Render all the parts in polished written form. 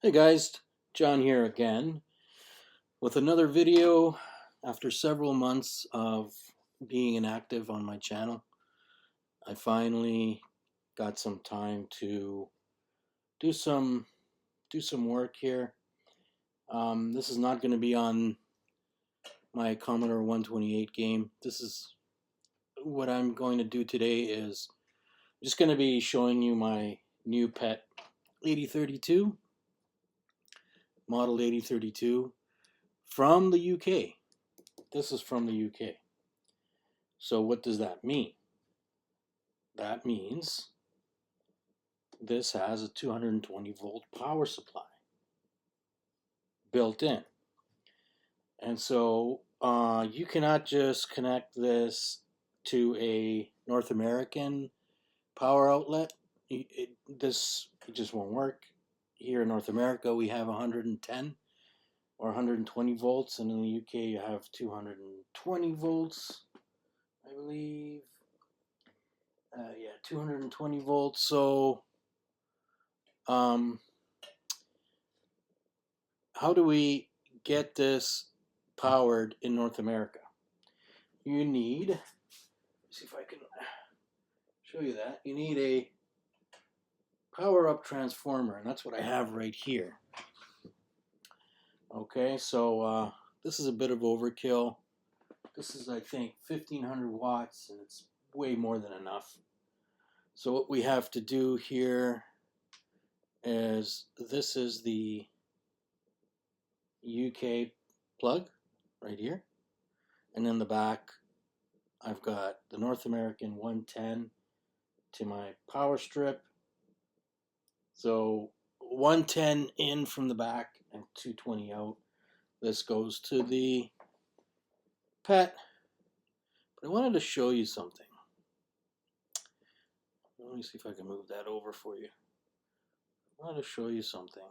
Hey guys, John here again with another video after several months of being inactive on my channel. I finally got some time to do some work here. This is not going to be on my Commodore 128 game. This is what I'm going to do today is just going to be showing you my new pet 8032, model 8032 from the UK. This is from the UK. So what does that mean? That means this has a 220 volt power supply built in. And so you cannot just connect this to a North American power outlet. This just won't work. Here in North America we have 110 or 120 volts, and in the UK you have 220 volts, I believe. Yeah, 220 volts. So how do we get this powered in North America? You need, let's see if I can show you that. You need a power up transformer, and that's what I have right here. Okay, so this is a bit of overkill. This is, I think, 1500 watts, and it's way more than enough. So what we have to do here is, this is the UK plug right here, and in the back I've got the North American 110 to my power strip. So 110 in from the back and 220 out. This goes to the PET. But I wanted to show you something. Let me see if I can move that over for you. I wanted to show you something.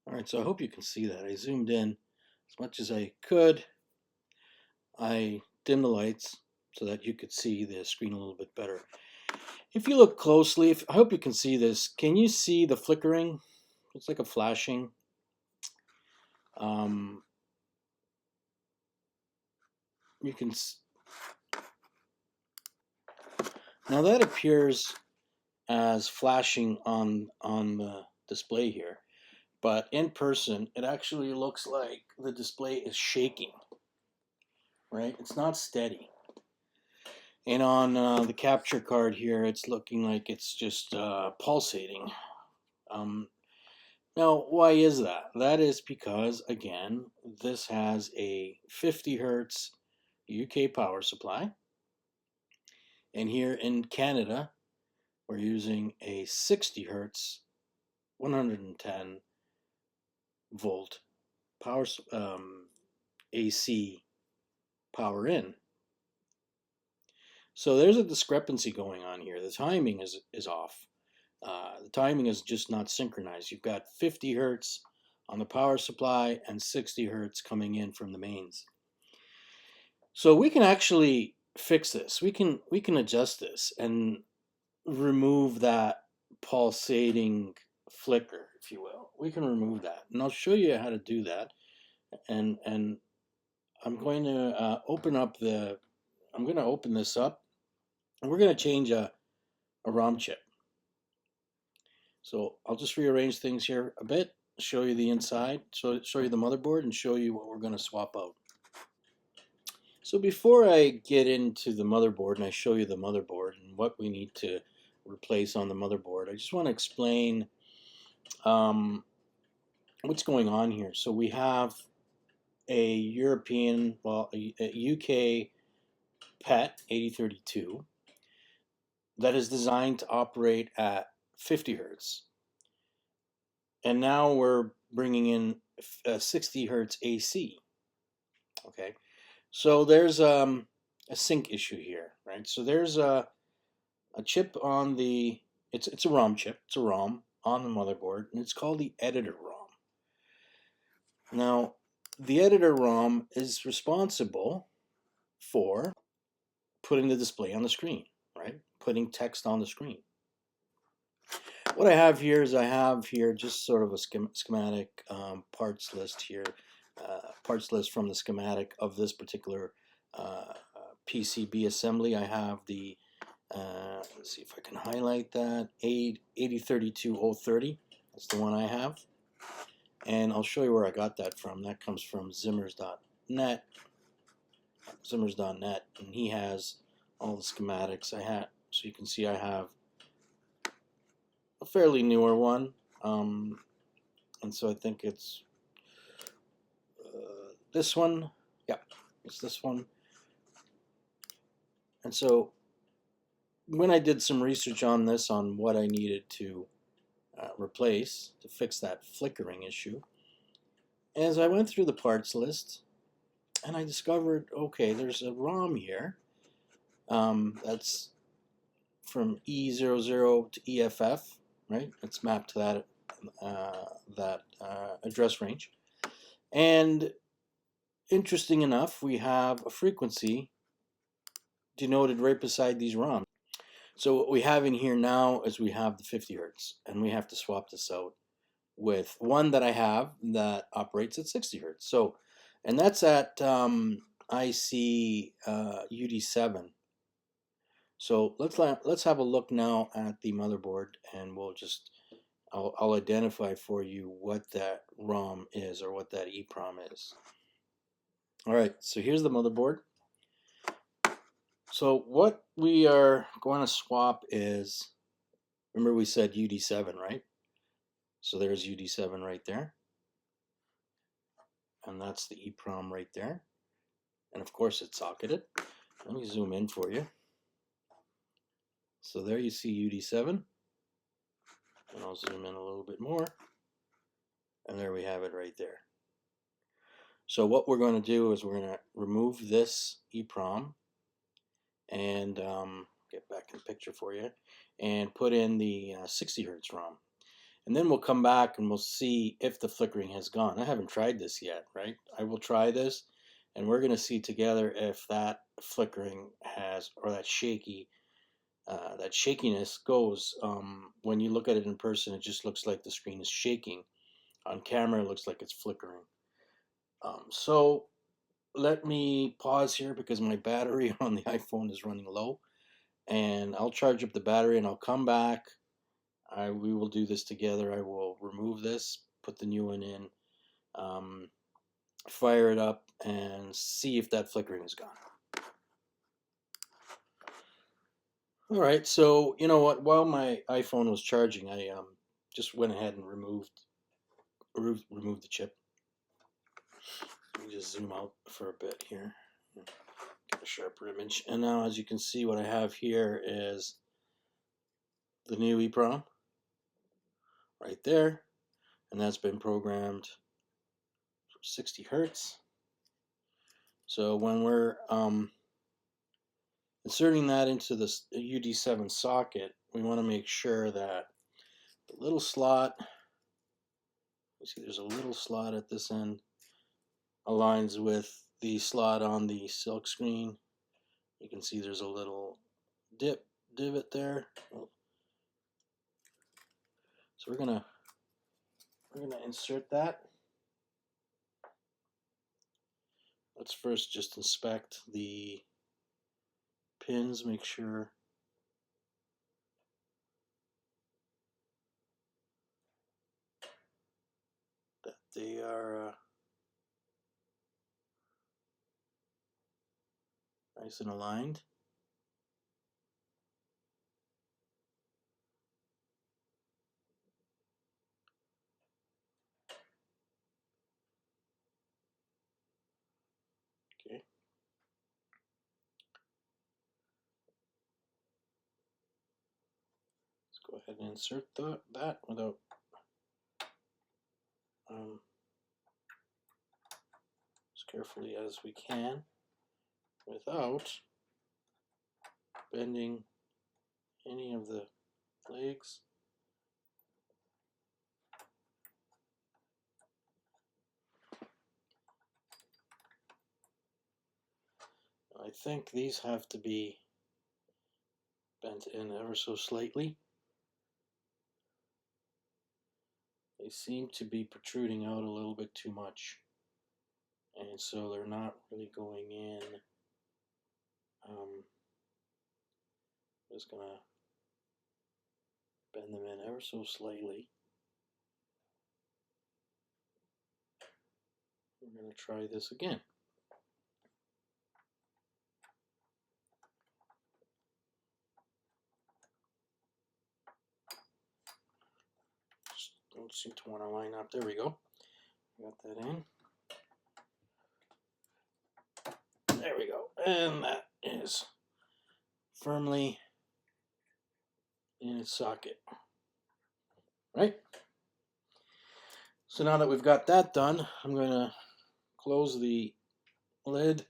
Alright, so I hope you can see that. I zoomed in as much as I could. I dimmed the lights so that you could see the screen a little bit better. If you look closely, I hope you can see this. Can you see the flickering? It's like a flashing. You can now that appears as flashing on the display here, but in person it actually looks like the display is shaking. Right? It's not steady. And on the capture card here, it's looking like it's just pulsating. Now, why is that? That is because, again, this has a 50 hertz UK power supply. And here in Canada, we're using a 60 hertz, 110 volt power AC power in. So there's a discrepancy going on here. The timing is off. The timing is just not synchronized. You've got 50 hertz on the power supply and 60 hertz coming in from the mains. So we can actually fix this. We can adjust this and remove that pulsating flicker, if you will. We can remove that, and I'll show you how to do that. And I'm going to open this up, and we're going to change a ROM chip. So I'll just rearrange things here a bit, show you the inside, show you the motherboard, and show you what we're going to swap out. So before I get into the motherboard and I show you the motherboard and what we need to replace on the motherboard, I just want to explain what's going on here. So we have a European, well, a UK PET 8032 that is designed to operate at 50 hertz. And now we're bringing in 60 hertz AC. Okay, so there's a sync issue here, right? So there's a chip on the, it's a ROM chip, it's a ROM on the motherboard, and it's called the editor ROM. Now, the editor ROM is responsible for putting the display on the screen, right? Putting text on the screen. What I have here is I have here just sort of a schematic parts list here, parts list from the schematic of this particular PCB assembly. I have the, let's see if I can highlight that, 8032-030. That's the one I have. And I'll show you where I got that from. That comes from Zimmers.net, and he has all the schematics I had. So you can see I have a fairly newer one, and so I think it's this one. Yeah, it's this one. And so when I did some research on this, on what I needed to replace to fix that flickering issue, as I went through the parts list, and I discovered, okay, there's a ROM here that's from E00 to EFF, right? It's mapped to that address range. And interesting enough, we have a frequency denoted right beside these ROMs. So what we have in here now is we have the 50 hertz, and we have to swap this out with one that I have that operates at 60 hertz. So, and that's at IC UD7. So let's have a look now at the motherboard, and I'll identify for you what that ROM is, or what that EEPROM is. All right, so here's the motherboard. So what we are going to swap is, remember we said UD7, right? So there's UD7 right there. And that's the EEPROM right there. And of course it's socketed. Let me zoom in for you. So there you see UD7. And I'll zoom in a little bit more. And there we have it right there. So what we're going to do is we're going to remove this EEPROM and get back in the picture for you, and put in the 60 hertz ROM. And then we'll come back and we'll see if the flickering has gone. I haven't tried this yet, right? I will try this, and we're going to see together if that flickering has, or that shakiness goes. When you look at it in person, it just looks like the screen is shaking. On camera, it looks like it's flickering. So let me pause here because my battery on the iPhone is running low, and I'll charge up the battery and I'll come back. We will do this together. I will remove this, put the new one in, fire it up, and see if that flickering is gone. All right, so you know what? While my iPhone was charging, I just went ahead and removed the chip. Let me just zoom out for a bit here, get a sharper image. And now, as you can see, what I have here is the new EEPROM right there, and that's been programmed for 60 hertz. So when we're inserting that into the UD7 socket, we want to make sure that the little slot, you see there's a little slot at this end, aligns with the slot on the silk screen. You can see there's a little divot there. So we're gonna insert that. Let's first just inspect the pins, make sure that they are nice and aligned. Okay. Let's go ahead and insert that without as carefully as we can, without bending any of the legs. I think these have to be bent in ever so slightly. They seem to be protruding out a little bit too much, and so they're not really going in. Just gonna bend them in ever so slightly. We're gonna try this again. Just don't seem to want to line up. There we go. Got that in. There we go. And that is firmly in its socket. Right? So now that we've got that done, I'm going to close the lid,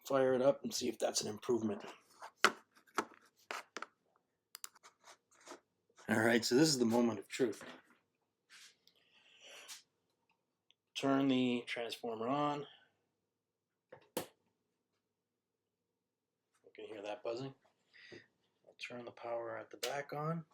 fire it up, and see if that's an improvement. Alright, so this is the moment of truth. Turn the transformer on. You can hear that buzzing. I'll turn the power at the back on.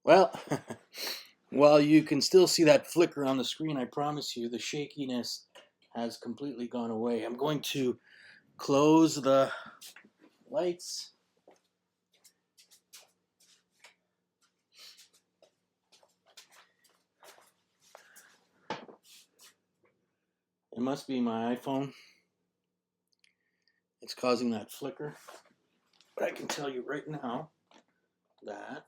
Well, while you can still see that flicker on the screen, I promise you the shakiness has completely gone away. I'm going to close the lights. It must be my iPhone. It's causing that flicker. But I can tell you right now that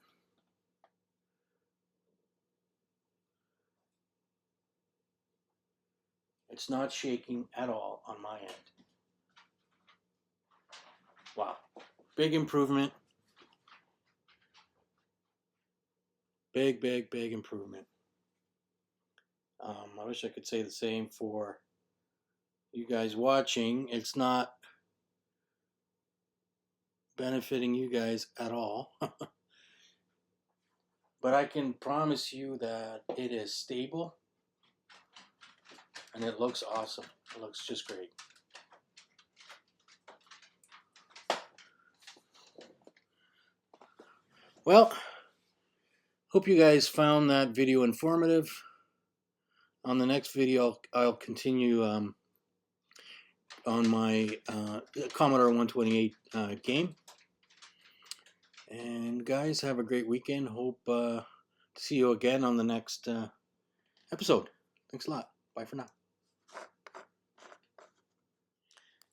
it's not shaking at all on my end. Wow. Big improvement. Big improvement. I wish I could say the same for you guys watching. It's not benefiting you guys at all. But I can promise you that it is stable and it looks awesome. It looks just great. Well, hope you guys found that video informative. On the next video, I'll continue on my Commodore 128 game. And guys, have a great weekend. Hope to see you again on the next episode. Thanks a lot. Bye for now.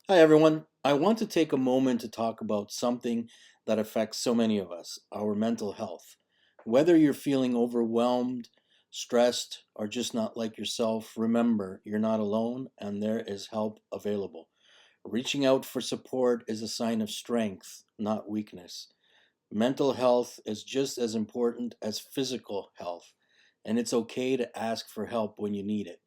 Hi everyone. I want to take a moment to talk about something that affects so many of us, our mental health. Whether you're feeling overwhelmed, stressed, or just not like yourself, remember you're not alone and there is help available. Reaching out for support is a sign of strength, not weakness. Mental health is just as important as physical health, and it's okay to ask for help when you need it.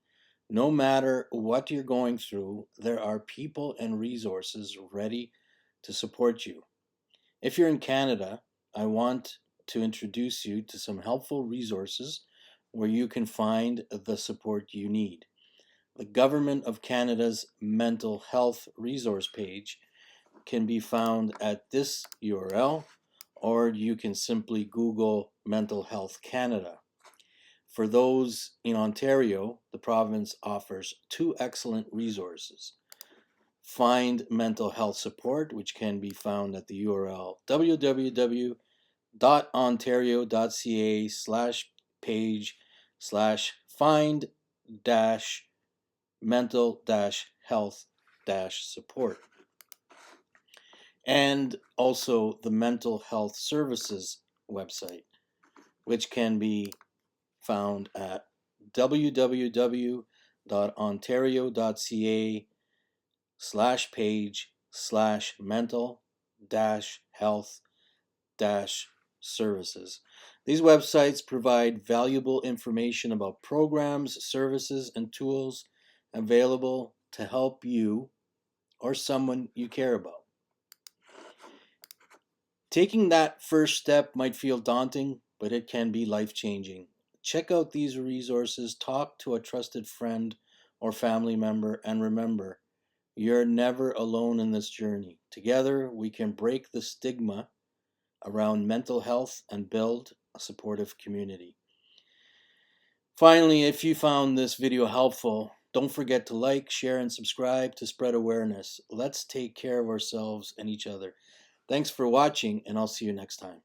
No matter what you're going through, there are people and resources ready to support you. If you're in Canada, I want to introduce you to some helpful resources where you can find the support you need. The Government of Canada's Mental Health Resource page can be found at this URL, or you can simply Google Mental Health Canada. For those in Ontario, the province offers two excellent resources. Find Mental Health Support, which can be found at the URL www.ontario.ca/page/find-mental-health-support. And also the Mental Health Services website, which can be found at www.ontario.ca/page/mental-health-services. These websites provide valuable information about programs, services, and tools available to help you or someone you care about. Taking that first step might feel daunting, but it can be life-changing. Check out these resources, talk to a trusted friend or family member, and remember, you're never alone in this journey. Together, we can break the stigma around mental health and build a supportive community. Finally, if you found this video helpful, don't forget to like, share, and subscribe to spread awareness. Let's take care of ourselves and each other. Thanks for watching, and I'll see you next time.